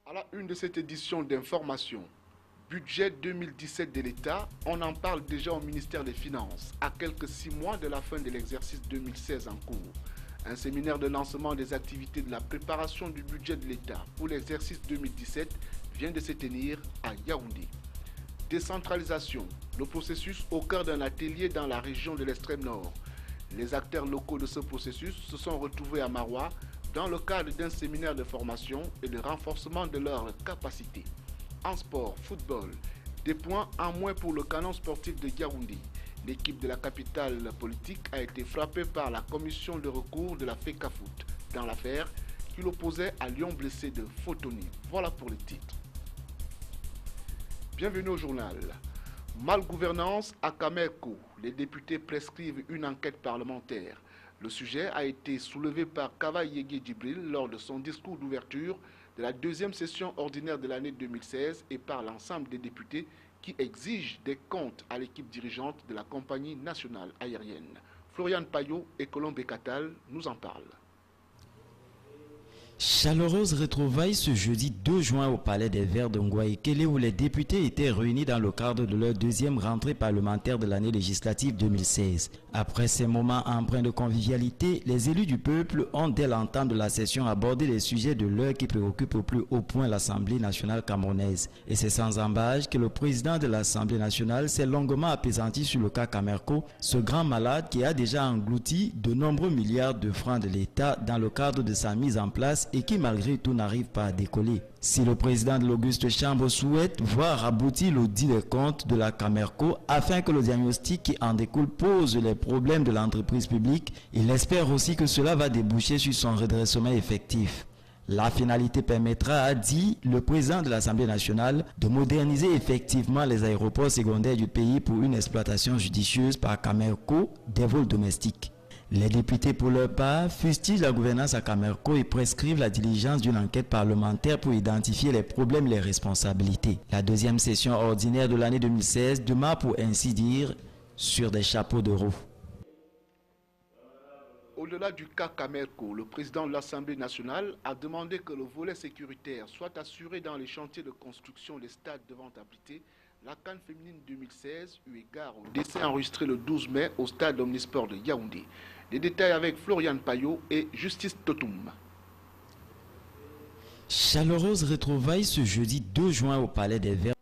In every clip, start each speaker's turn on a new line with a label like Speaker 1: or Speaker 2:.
Speaker 1: À la une de cette édition d'information, budget 2017 de l'État, on en parle déjà au ministère des Finances, à quelques 6 mois de la fin de l'exercice 2016 en cours. Un séminaire de lancement des activités de la préparation du budget de l'État pour l'exercice 2017 vient de se tenir à Yaoundé. Décentralisation, le processus au cœur d'un atelier dans la région de l'extrême nord. Les acteurs locaux de ce processus se sont retrouvés à Maroua dans le cadre d'un séminaire de formation et de renforcement de leurs capacités. En sport, football, des points en moins pour le canon sportif de Yaoundé. L'équipe de la capitale politique a été frappée par la commission de recours de la FECAFOOT dans l'affaire qui l'opposait à Lyon blessé de Fotoni. Voilà pour les titres. Bienvenue au journal. Malgouvernance à Camerco. Les députés prescrivent une enquête parlementaire. Le sujet a été soulevé par Kava Yegui Djibril lors de son discours d'ouverture de la deuxième session ordinaire de l'année 2016 et par l'ensemble des députés qui exigent des comptes à l'équipe dirigeante de la compagnie nationale aérienne. Florian Payot et Colombe Catal nous en parlent.
Speaker 2: Chaleureuse retrouvaille ce jeudi 2 juin au Palais des Verts de Ngouaïkele où les députés étaient réunis dans le cadre de leur deuxième rentrée parlementaire de l'année législative 2016. Après ces moments empreints de convivialité, les élus du peuple ont dès l'entame de la session abordé les sujets de l'heure qui préoccupent au plus haut point l'Assemblée nationale camerounaise. Et c'est sans embâche que le président de l'Assemblée nationale s'est longuement appesanti sur le cas Camerco, ce grand malade qui a déjà englouti de nombreux milliards de francs de l'État dans le cadre de sa mise en place et qui malgré tout n'arrive pas à décoller. Si le président de l'Auguste Chambre souhaite voir aboutir l'audit des comptes de la Camerco afin que le diagnostic qui en découle pose les problèmes de l'entreprise publique, il espère aussi que cela va déboucher sur son redressement effectif. La finalité permettra, a dit le président de l'Assemblée nationale, de moderniser effectivement les aéroports secondaires du pays pour une exploitation judicieuse par Camerco des vols domestiques. Les députés, pour leur part, fustigent la gouvernance à Camerco et prescrivent la diligence d'une enquête parlementaire pour identifier les problèmes et les responsabilités. La deuxième session ordinaire de l'année 2016 démarre, pour ainsi dire, sur des chapeaux de roue.
Speaker 1: Au-delà du cas Camerco, le président de l'Assemblée nationale a demandé que le volet sécuritaire soit assuré dans les chantiers de construction des stades devant abriter la CAN féminine 2016, eu égard au décès enregistré le 12 mai au stade Omnisport de Yaoundé. Les détails avec Florian Payot et Justice Totoum.
Speaker 2: Chaleureuse retrouvaille ce jeudi 2 juin au Palais des Verts.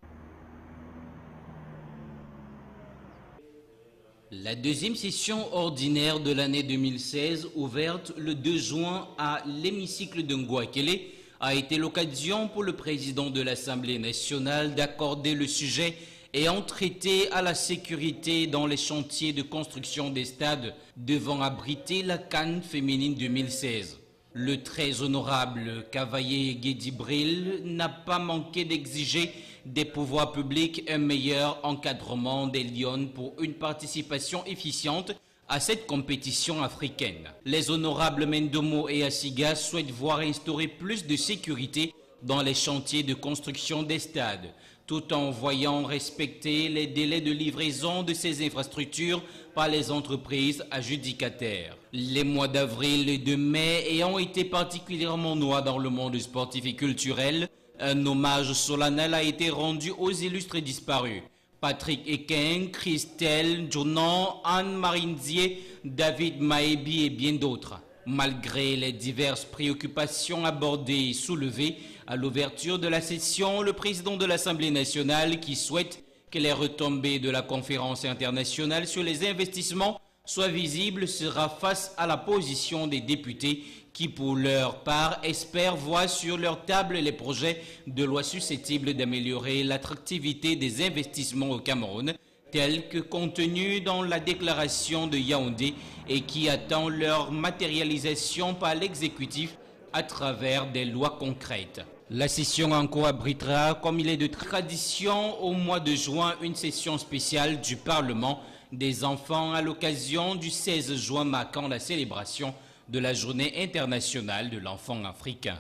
Speaker 3: La deuxième session ordinaire de l'année 2016, ouverte le 2 juin à l'hémicycle de Ngouaïkele, a été l'occasion pour le président de l'Assemblée nationale d'accorder le sujet ayant traité à la sécurité dans les chantiers de construction des stades devant abriter la CAN féminine 2016. Le très honorable Kavaye Guédibril n'a pas manqué d'exiger des pouvoirs publics un meilleur encadrement des Lions pour une participation efficiente à cette compétition africaine. Les honorables Mendomo et Asiga souhaitent voir instaurer plus de sécurité dans les chantiers de construction des stades, tout en voyant respecter les délais de livraison de ces infrastructures par les entreprises adjudicataires. Les mois d'avril et de mai ayant été particulièrement noirs dans le monde sportif et culturel, un hommage solennel a été rendu aux illustres disparus. Patrick Ekin, Christelle Jonan, Anne Marindier, David Maebi et bien d'autres. Malgré les diverses préoccupations abordées et soulevées à l'ouverture de la session, le président de l'Assemblée nationale, qui souhaite que les retombées de la conférence internationale sur les investissements soient visibles, sera face à la position des députés qui, pour leur part, espèrent voir sur leur table les projets de loi susceptibles d'améliorer l'attractivité des investissements au Cameroun, tels que contenus dans la déclaration de Yaoundé et qui attend leur matérialisation par l'exécutif à travers des lois concrètes. La session en cours abritera, comme il est de tradition, au mois de juin, une session spéciale du Parlement des enfants à l'occasion du 16 juin marquant la célébration de la Journée internationale de l'enfant africain.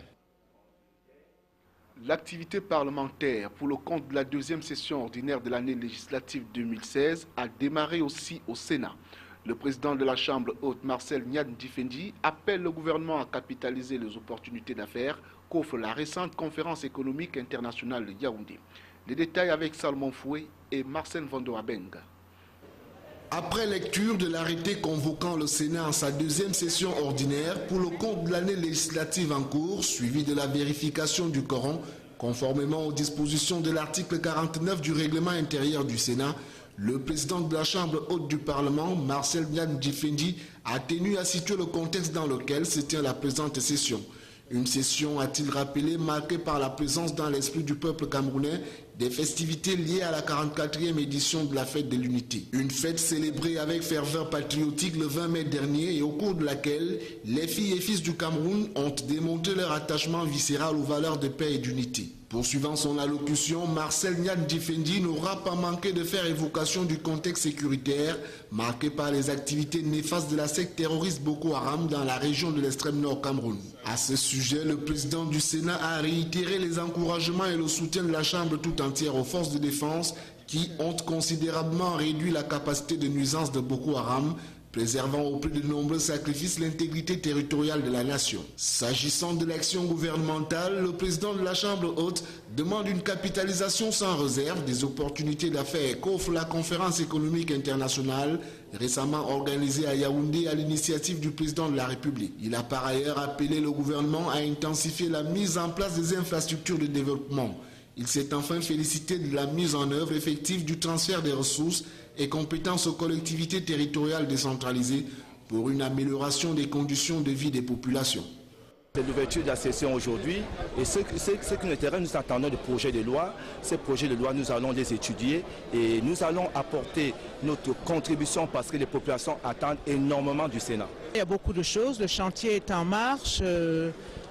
Speaker 1: L'activité parlementaire pour le compte de la deuxième session ordinaire de l'année législative 2016 a démarré aussi au Sénat. Le président de la Chambre haute, Marcel Niane Difendi, appelle le gouvernement à capitaliser les opportunités d'affaires qu'offre la récente conférence économique internationale de Yaoundé. Les détails avec Salomon Foué et Marcel Vandoabeng.
Speaker 4: Après lecture de l'arrêté convoquant le Sénat en sa deuxième session ordinaire pour le compte de l'année législative en cours, suivi de la vérification du quorum, conformément aux dispositions de l'article 49 du règlement intérieur du Sénat, le président de la Chambre haute du Parlement, Marcel Niane Difendi, a tenu à situer le contexte dans lequel se tient la présente session. Une session, a-t-il rappelé, marquée par la présence dans l'esprit du peuple camerounais des festivités liées à la 44e édition de la fête de l'unité. Une fête célébrée avec ferveur patriotique le 20 mai dernier et au cours de laquelle les filles et fils du Cameroun ont démontré leur attachement viscéral aux valeurs de paix et d'unité. Poursuivant son allocution, Marcel Niane Difendi n'aura pas manqué de faire évocation du contexte sécuritaire marqué par les activités néfastes de la secte terroriste Boko Haram dans la région de l'extrême nord Cameroun. À ce sujet, le président du Sénat a réitéré les encouragements et le soutien de la Chambre tout entière aux forces de défense qui ont considérablement réduit la capacité de nuisance de Boko Haram, préservant au prix de nombreux sacrifices l'intégrité territoriale de la nation. S'agissant de l'action gouvernementale, le président de la Chambre haute demande une capitalisation sans réserve des opportunités d'affaires qu'offre la conférence économique internationale récemment organisée à Yaoundé à l'initiative du président de la République. Il a par ailleurs appelé le gouvernement à intensifier la mise en place des infrastructures de développement. Il s'est enfin félicité de la mise en œuvre effective du transfert des ressources et compétences aux collectivités territoriales décentralisées pour une amélioration des conditions de vie des populations.
Speaker 5: C'est l'ouverture de la session aujourd'hui et ce qui nous intéresse, nous attendons des projets de loi. Ces projets de loi, nous allons les étudier et nous allons apporter notre contribution parce que les populations attendent énormément du Sénat.
Speaker 6: Il y a beaucoup de choses, le chantier est en marche,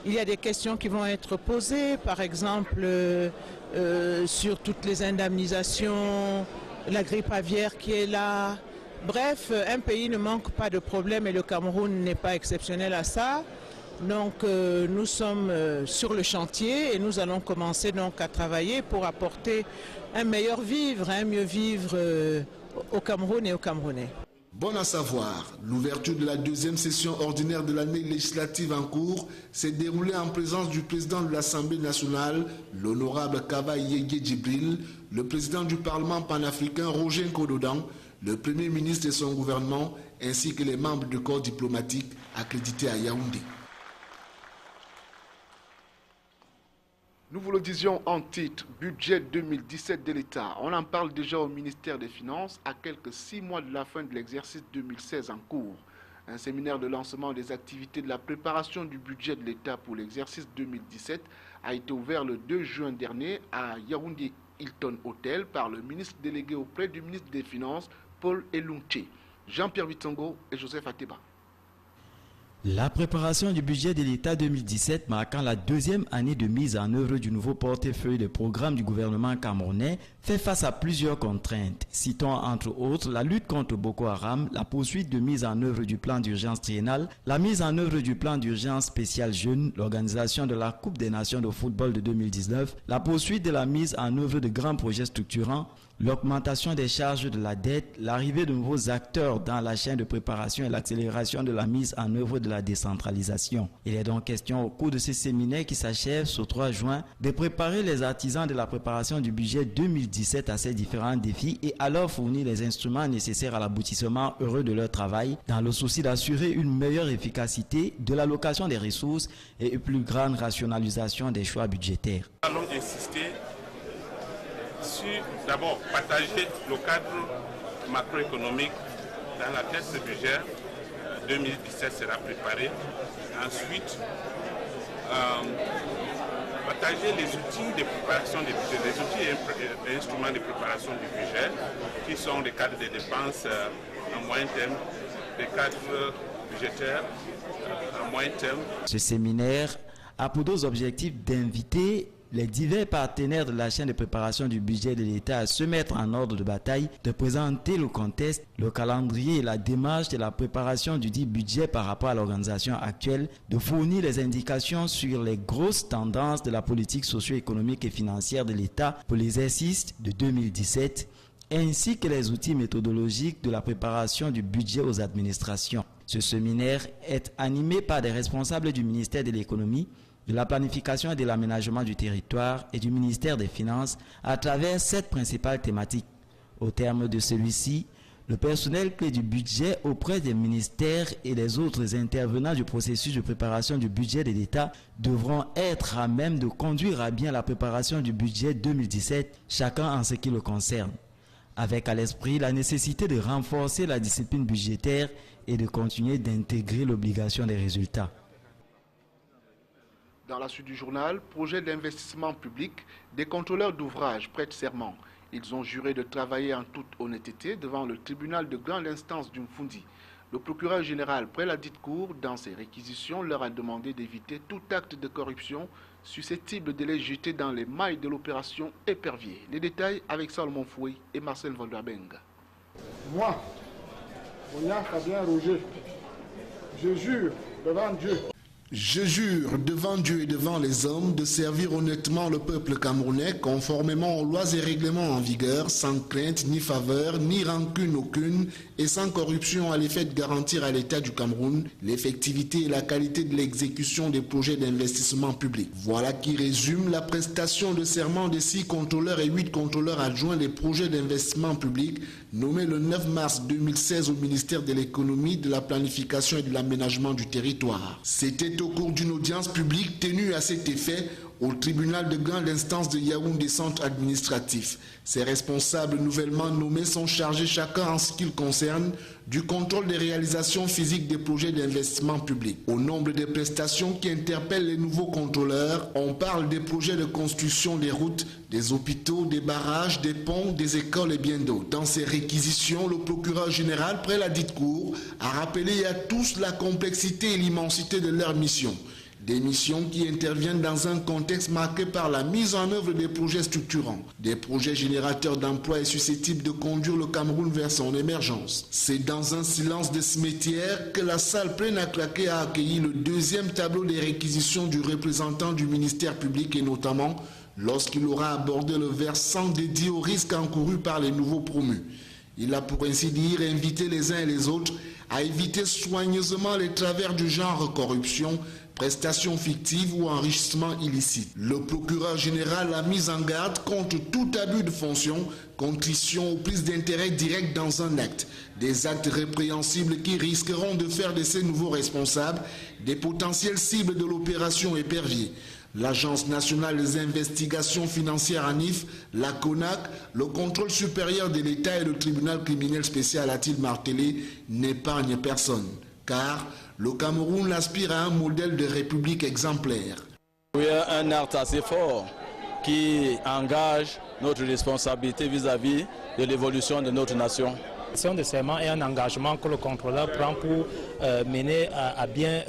Speaker 6: il y a des questions qui vont être posées, par exemple sur toutes les indemnisations, la grippe aviaire qui est là. Bref, un pays ne manque pas de problèmes et le Cameroun n'est pas exceptionnel à ça. Donc nous sommes sur le chantier et nous allons commencer donc à travailler pour apporter un meilleur vivre, un mieux vivre au Cameroun et aux Camerounais.
Speaker 4: Bon à savoir, l'ouverture de la deuxième session ordinaire de l'année législative en cours s'est déroulée en présence du président de l'Assemblée nationale, l'honorable Kaba Yégué Djibril, le président du Parlement panafricain Roger Nkododan, le Premier ministre et son gouvernement, ainsi que les membres du corps diplomatique accrédités à Yaoundé.
Speaker 1: Nous vous le disions en titre, budget 2017 de l'État. On en parle déjà au ministère des Finances à quelques 6 mois de la fin de l'exercice 2016 en cours. Un séminaire de lancement des activités de la préparation du budget de l'État pour l'exercice 2017 a été ouvert le 2 juin dernier à Yaoundé Hilton Hotel par le ministre délégué auprès du ministre des Finances, Paul Elunche, Jean-Pierre Vitongo et Joseph Ateba.
Speaker 2: La préparation du budget de l'État 2017 marquant la deuxième année de mise en œuvre du nouveau portefeuille de programme du gouvernement camerounais fait face à plusieurs contraintes. Citons entre autres la lutte contre Boko Haram, la poursuite de mise en œuvre du plan d'urgence triennal, la mise en œuvre du plan d'urgence spécial jeunes, l'organisation de la Coupe des Nations de football de 2019, la poursuite de la mise en œuvre de grands projets structurants, l'augmentation des charges de la dette, l'arrivée de nouveaux acteurs dans la chaîne de préparation et l'accélération de la mise en œuvre de la décentralisation. Il est donc question au cours de ce séminaire qui s'achève ce 3 juin de préparer les artisans de la préparation du budget 2017 à ces différents défis et à leur fournir les instruments nécessaires à l'aboutissement heureux de leur travail dans le souci d'assurer une meilleure efficacité de l'allocation des ressources et une plus grande rationalisation des choix budgétaires.
Speaker 7: Nous allons insister sur d'abord partager le cadre macroéconomique dans lequel ce budget 2017 sera préparé. Ensuite, partager les outils de préparation du budget, les outils et instruments de préparation du budget qui sont les cadres de dépenses à moyen terme, les cadres budgétaires à moyen terme.
Speaker 2: Ce séminaire a pour deux objectifs d'inviter les divers partenaires de la chaîne de préparation du budget de l'État à se mettre en ordre de bataille, de présenter le contexte, le calendrier et la démarche de la préparation du dit budget par rapport à l'organisation actuelle, de fournir les indications sur les grosses tendances de la politique socio-économique et financière de l'État pour l'exercice de 2017 ainsi que les outils méthodologiques de la préparation du budget aux administrations. Ce séminaire est animé par des responsables du ministère de l'économie, de la planification et de l'aménagement du territoire et du ministère des Finances à travers 7 principales thématiques. Au terme de celui-ci, le personnel clé du budget auprès des ministères et les autres intervenants du processus de préparation du budget de l'État devront être à même de conduire à bien la préparation du budget 2017, chacun en ce qui le concerne, avec à l'esprit la nécessité de renforcer la discipline budgétaire et de continuer d'intégrer l'obligation des résultats.
Speaker 1: Dans la suite du journal, projet d'investissement public, des contrôleurs d'ouvrages prêtent serment. Ils ont juré de travailler en toute honnêteté devant le tribunal de grande instance du Mfundi. Le procureur général, près la dite cour, dans ses réquisitions, leur a demandé d'éviter tout acte de corruption susceptible de les jeter dans les mailles de l'opération Épervier. Les détails avec Salomon Foué et Marcel Volderbenga.
Speaker 8: Moi, Bonia Fabien Roger, je jure devant Dieu.
Speaker 4: Je jure devant Dieu et devant les hommes de servir honnêtement le peuple camerounais conformément aux lois et règlements en vigueur, sans crainte ni faveur, ni rancune aucune et sans corruption à l'effet de garantir à l'État du Cameroun l'effectivité et la qualité de l'exécution des projets d'investissement public. Voilà qui résume la prestation de serment des 6 contrôleurs et 8 contrôleurs adjoints des projets d'investissement public nommés le 9 mars 2016 au ministère de l'économie, de la planification et de l'aménagement du territoire. C'était au cours d'une audience publique tenue à cet effet au tribunal de grande instance de Yaoundé centre administratif. Ces responsables nouvellement nommés sont chargés chacun en ce qui le concerne du contrôle des réalisations physiques des projets d'investissement public. Au nombre des prestations qui interpellent les nouveaux contrôleurs, on parle des projets de construction des routes, des hôpitaux, des barrages, des ponts, des écoles et bien d'autres. Dans ces réquisitions, le procureur général, près la dite cour, a rappelé à tous la complexité et l'immensité de leur mission. Des missions qui interviennent dans un contexte marqué par la mise en œuvre des projets structurants, des projets générateurs d'emplois et susceptibles de conduire le Cameroun vers son émergence. C'est dans un silence de cimetière que la salle pleine à claquer a accueilli le 2e tableau des réquisitions du représentant du ministère public et notamment lorsqu'il aura abordé le versant dédié aux risques encourus par les nouveaux promus. Il a pour ainsi dire invité les uns et les autres à éviter soigneusement les travers du genre corruption, prestations fictives ou enrichissement illicite. Le procureur général a mis en garde contre tout abus de fonction, contrition ou prise d'intérêt direct dans un acte. Des actes répréhensibles qui risqueront de faire de ces nouveaux responsables des potentielles cibles de l'opération Épervier. L'Agence nationale des investigations financières ANIF, la CONAC, le contrôle supérieur de l'État et le tribunal criminel spécial a-t-il martelé n'épargnent personne. Car le Cameroun aspire à un modèle de république exemplaire.
Speaker 5: Il y a un acte assez fort qui engage notre responsabilité vis-à-vis de l'évolution de notre nation.
Speaker 9: L'action de serment est un engagement que le contrôleur prend pour mener à bien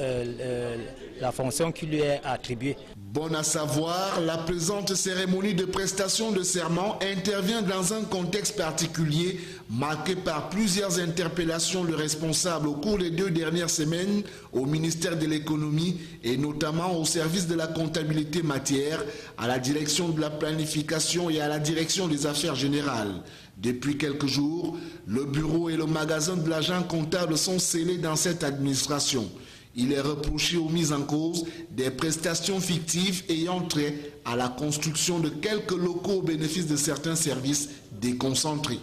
Speaker 9: la fonction qui lui est attribuée.
Speaker 4: Bon à savoir, la présente cérémonie de prestation de serment intervient dans un contexte particulier marqué par plusieurs interpellations de responsables au cours des 2 dernières semaines au ministère de l'économie et notamment au service de la comptabilité matière, à la direction de la planification et à la direction des affaires générales. Depuis quelques jours, le bureau et le magasin de l'agent comptable sont scellés dans cette administration. Il est reproché aux mises en cause des prestations fictives ayant trait à la construction de quelques locaux au bénéfice de certains services déconcentrés.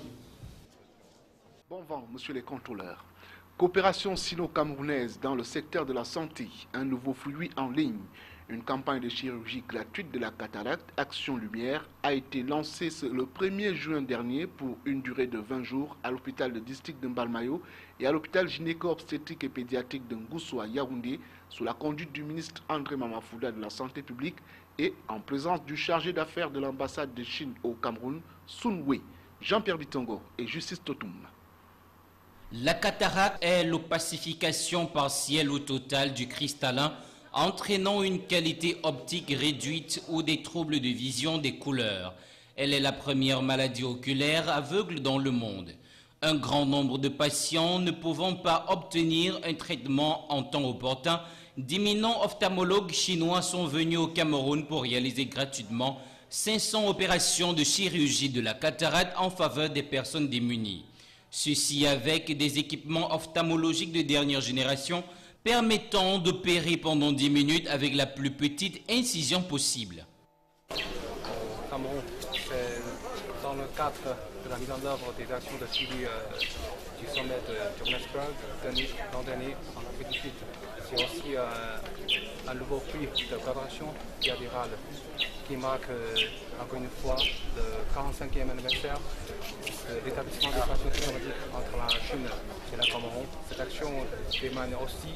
Speaker 1: Bon vent, monsieur les contrôleurs. Coopération sino-camerounaise dans le secteur de la santé, un nouveau fruit en ligne. Une campagne de chirurgie gratuite de la cataracte, Action Lumière, a été lancée le 1er juin dernier pour une durée de 20 jours à l'hôpital de district de Mbalmayo et à l'hôpital gynéco-obstétrique et pédiatrique de Ngousso à Yaoundé, sous la conduite du ministre André Mamafouda de la Santé publique et en présence du chargé d'affaires de l'ambassade de Chine au Cameroun, Sun Wei, Jean-Pierre Bitongo et Justice Totoum.
Speaker 3: La cataracte est l'opacification partielle ou totale du cristallin, entraînant une qualité optique réduite ou des troubles de vision des couleurs. Elle est la première maladie oculaire aveugle dans le monde. Un grand nombre de patients ne pouvant pas obtenir un traitement en temps opportun, d'éminents ophtalmologues chinois sont venus au Cameroun pour réaliser gratuitement 500 opérations de chirurgie de la cataracte en faveur des personnes démunies. Ceci avec des équipements ophtalmologiques de dernière génération permettant d'opérer pendant 10 minutes avec la plus petite incision possible.
Speaker 10: Au Cameroun, c'est dans le cadre de la mise en œuvre des actions de suivi du sommet de Johannesburg l'an dernier en Afrique du Sud. C'est aussi un nouveau prix de collaboration bilatérale qui marque encore une fois le 45e anniversaire de l'établissement des relations diplomatiques entre la Chine et le Cameroun. Cette action témoigne aussi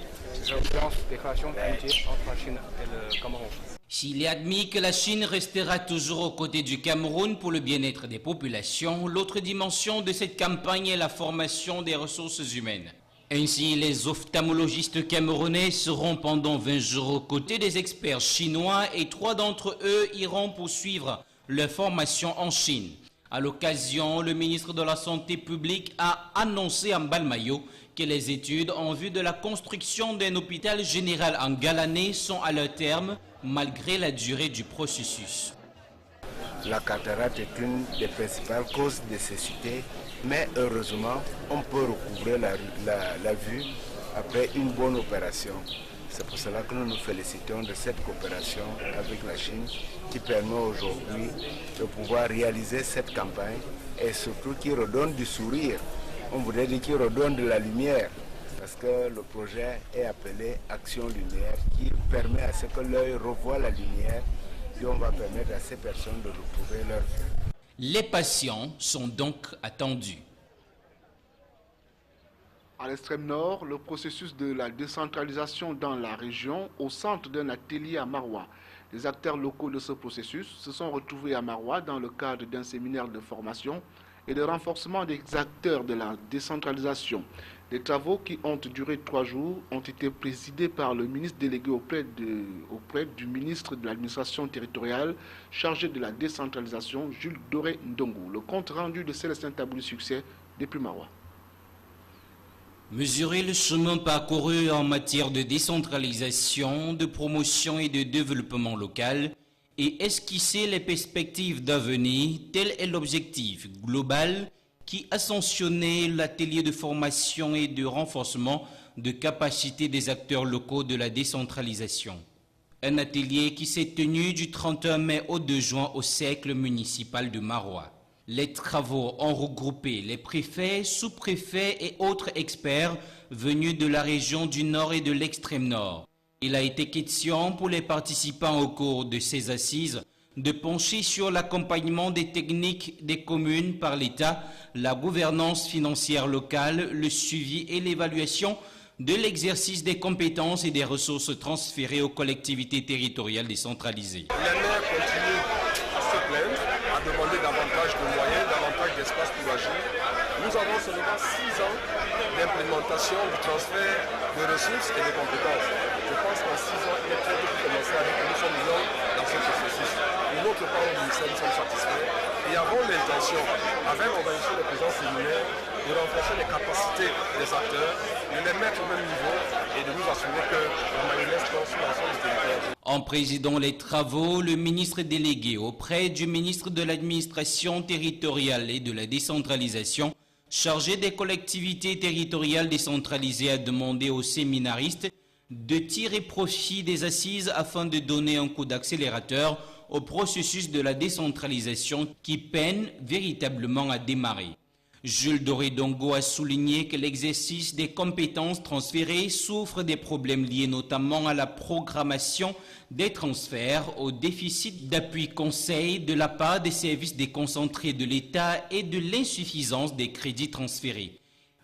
Speaker 10: de l'influence des relations d'amitié entre la Chine et le Cameroun.
Speaker 3: S'il est admis que la Chine restera toujours aux côtés du Cameroun pour le bien-être des populations, l'autre dimension de cette campagne est la formation des ressources humaines. Ainsi, les ophtalmologistes camerounais seront pendant 20 jours aux côtés des experts chinois et 3 d'entre eux iront poursuivre leur formation en Chine. À l'occasion, le ministre de la Santé publique a annoncé à Mbalmayo que les études en vue de la construction d'un hôpital général en Galané sont à leur terme, malgré la durée du processus.
Speaker 11: La cataracte est une des principales causes de cécité, mais heureusement, on peut recouvrer la vue après une bonne opération. C'est pour cela que nous nous félicitons de cette coopération avec la Chine qui permet aujourd'hui de pouvoir réaliser cette campagne et surtout qui redonne du sourire. On voudrait dire qui redonne de la lumière parce que le projet est appelé Action Lumière qui permet à ce que l'œil revoie la lumière et on va permettre à ces personnes de retrouver leur vue.
Speaker 3: Les patients sont donc attendus.
Speaker 1: À l'extrême nord, le processus de la décentralisation dans la région au centre d'un atelier à Maroua. Les acteurs locaux de ce processus se sont retrouvés à Maroua dans le cadre d'un séminaire de formation et de renforcement des acteurs de la décentralisation. Les travaux qui ont duré 3 jours ont été présidés par le ministre délégué auprès du ministre de l'administration territoriale chargé de la décentralisation, Jules Doré Ndongo. Le compte rendu de Célestin Tabouli Succès depuis Maroua.
Speaker 3: Mesurer le chemin parcouru en matière de décentralisation, de promotion et de développement local et esquisser les perspectives d'avenir, tel est l'objectif global qui ascensionnait l'atelier de formation et de renforcement de capacité des acteurs locaux de la décentralisation. Un atelier qui s'est tenu du 31 mai au 2 juin au cercle municipal de Maroua. Les travaux ont regroupé les préfets, sous-préfets et autres experts venus de la région du Nord et de l'extrême Nord. Il a été question pour les participants au cours de ces assises de pencher sur l'accompagnement des techniques des communes par l'État, la gouvernance financière locale, le suivi et l'évaluation de l'exercice des compétences et des ressources transférées aux collectivités territoriales décentralisées.
Speaker 12: Les maires continuent à se plaindre, à demander davantage de moyens, davantage d'espace pour agir. Nous avons seulement 6 ans d'implémentation du transfert de ressources et de compétences. Je pense qu'en 6 ans, il est très tôt pour commencer avec nous sommes longs dans ce processus. Pour notre part, au ministère, nous sommes satisfaits et avons l'intention, avec l'organisation des présents séminaires, de renforcer les capacités des acteurs, de les mettre au même niveau et de nous assurer que la mayonnaise passe sur l'ensemble du territoire.
Speaker 3: En présidant les travaux, le ministre délégué auprès du ministre de l'administration territoriale et de la décentralisation, chargé des collectivités territoriales décentralisées, a demandé aux séminaristes de tirer profit des assises afin de donner un coup d'accélérateur au processus de la décentralisation qui peine véritablement à démarrer. Jules Doré Ndongo a souligné que l'exercice des compétences transférées souffre des problèmes liés notamment à la programmation des transferts, au déficit d'appui conseil de la part des services déconcentrés de l'État et de l'insuffisance des crédits transférés.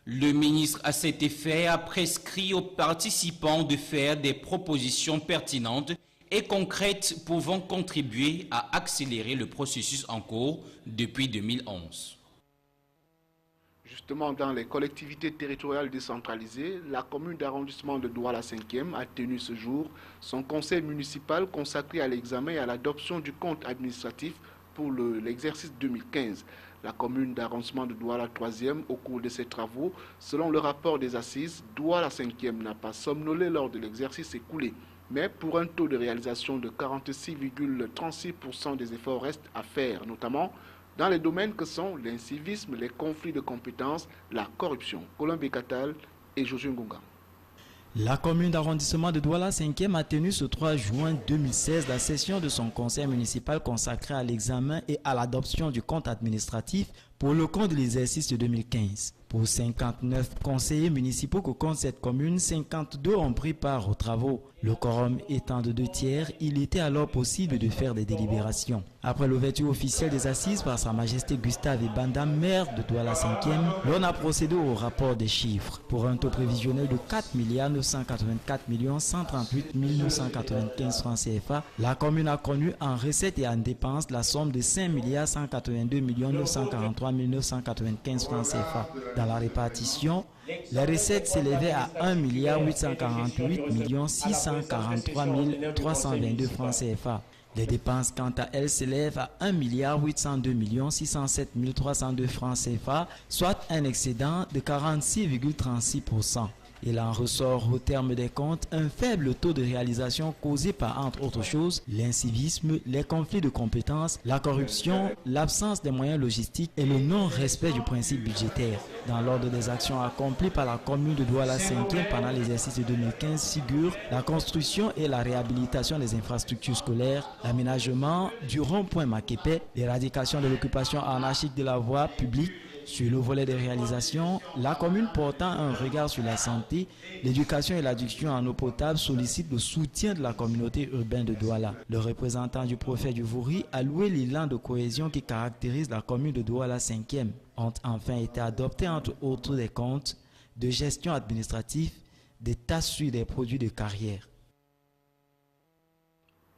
Speaker 3: Le ministre, à cet effet, a prescrit aux participants de faire des propositions pertinentes et concrètes pouvant contribuer à accélérer le processus en cours depuis 2011.
Speaker 1: Justement, dans les collectivités territoriales décentralisées, la commune d'arrondissement de Douala 5e a tenu ce jour son conseil municipal consacré à l'examen et à l'adoption du compte administratif pour l'exercice 2015. La commune d'arrondissement de Douala 3e, au cours de ses travaux, selon le rapport des assises, Douala 5e n'a pas somnolé lors de l'exercice écoulé. Mais pour un taux de réalisation de 46,36%, des efforts restent à faire, notamment dans les domaines que sont l'incivisme, les conflits de compétences, la corruption. Colin Bekatal et Josué Ngonga.
Speaker 2: La commune d'arrondissement de Douala 5e a tenu ce 3 juin 2016 la session de son conseil municipal consacrée à l'examen et à l'adoption du compte administratif pour le compte de l'exercice de 2015. Pour 59 conseillers municipaux que compte cette commune, 52 ont pris part aux travaux. Le quorum étant de 2/3, il était alors possible de faire des délibérations. Après l'ouverture officielle des assises par Sa Majesté Gustave Ebanda, maire de Douala 5e, l'on a procédé au rapport des chiffres. Pour un taux prévisionnel de 4 984 138 995 francs CFA, la commune a connu en recettes et en dépenses la somme de 5 182 943 995 francs CFA. Dans la répartition, les recettes s'élevaient à 1 848 643 322 francs CFA. Les dépenses, quant à elles, s'élèvent à 1 802 607 302 francs CFA, soit un excédent de 46,36%. Il en ressort au terme des comptes un faible taux de réalisation causé par, entre autres choses, l'incivisme, les conflits de compétences, la corruption, l'absence des moyens logistiques et le non-respect du principe budgétaire. Dans l'ordre des actions accomplies par la commune de Douala 5e pendant l'exercice de 2015 figurent la construction et la réhabilitation des infrastructures scolaires, l'aménagement du rond-point Makepe, l'éradication de l'occupation anarchique de la voie publique. Sur le volet des réalisations, la commune portant un regard sur la santé, l'éducation et l'adduction en eau potable sollicite le soutien de la communauté urbaine de Douala. Le représentant du préfet du Vouri a loué l'élan de cohésion qui caractérise la commune de Douala 5e. Ont enfin été adoptés entre autres des comptes de gestion administrative, des tasses sur des produits de carrière.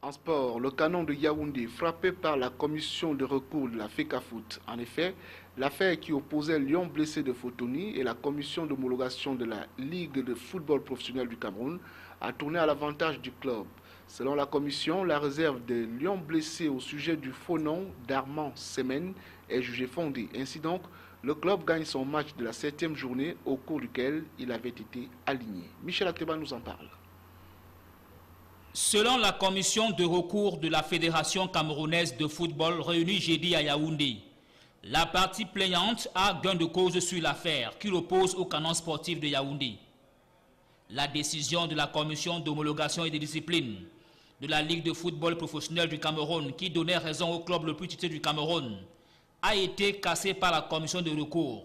Speaker 1: En sport, le canon de Yaoundé frappé par la commission de recours de la FECAFOOT. En effet, l'affaire qui opposait Lyon blessé de Fotoni et la commission d'homologation de la Ligue de football professionnel du Cameroun a tourné à l'avantage du club. Selon la commission, la réserve de Lyon blessé au sujet du faux nom d'Armand Semen est jugée fondée. Ainsi donc, le club gagne son match de la 7e journée au cours duquel il avait été aligné. Michel Ateba nous en parle.
Speaker 13: Selon la commission de recours de la Fédération camerounaise de football réunie jeudi à Yaoundé, la partie plaignante a gain de cause sur l'affaire qui l'oppose au canon sportif de Yaoundé. La décision de la commission d'homologation et de discipline de la Ligue de football professionnel du Cameroun qui donnait raison au club le plus titré du Cameroun a été cassée par la commission de recours.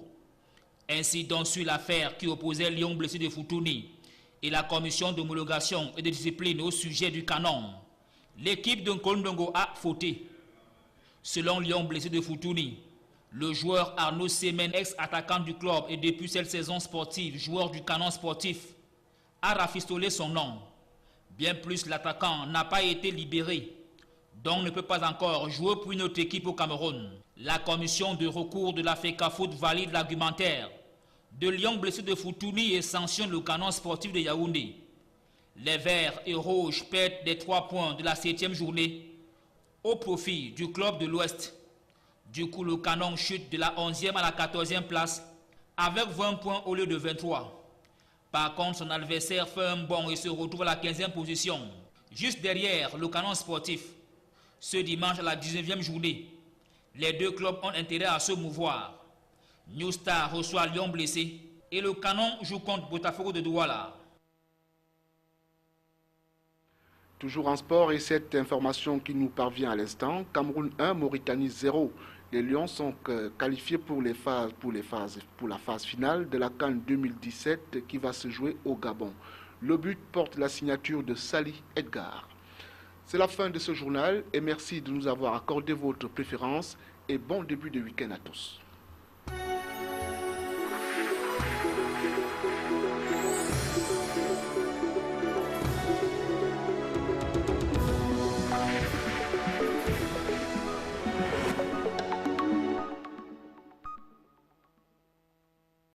Speaker 13: Ainsi donc sur l'affaire qui opposait Lyon blessé de Foutouni et la commission d'homologation et de discipline au sujet du canon, l'équipe de Nkondongo a fauté. Selon Lyon blessé de Foutouni, le joueur Arnaud Semen, ex-attaquant du club et depuis cette saison sportive, joueur du canon sportif, a rafistolé son nom. Bien plus, l'attaquant n'a pas été libéré, donc ne peut pas encore jouer pour une autre équipe au Cameroun. La commission de recours de la FECAFOOT valide l'argumentaire de Lyon blessé de Foutouni et sanctionne le canon sportif de Yaoundé. Les Verts et Rouges perdent des 3 points de la 7e journée au profit du club de l'Ouest. Du coup, le canon chute de la 11e à la 14e place avec 20 points au lieu de 23. Par contre, son adversaire fait un bond et se retrouve à la 15e position, juste derrière le canon sportif. Ce dimanche à la 19e journée, les deux clubs ont intérêt à se mouvoir. New Star reçoit Lyon blessé et le canon joue contre Botafogo de Douala.
Speaker 1: Toujours en sport et cette information qui nous parvient à l'instant, Cameroun 1, Mauritanie 0. Les Lions sont qualifiés pour la phase finale de la CAN 2017 qui va se jouer au Gabon. Le but porte la signature de Sali Edgar. C'est la fin de ce journal et merci de nous avoir accordé votre préférence et bon début de week-end à tous.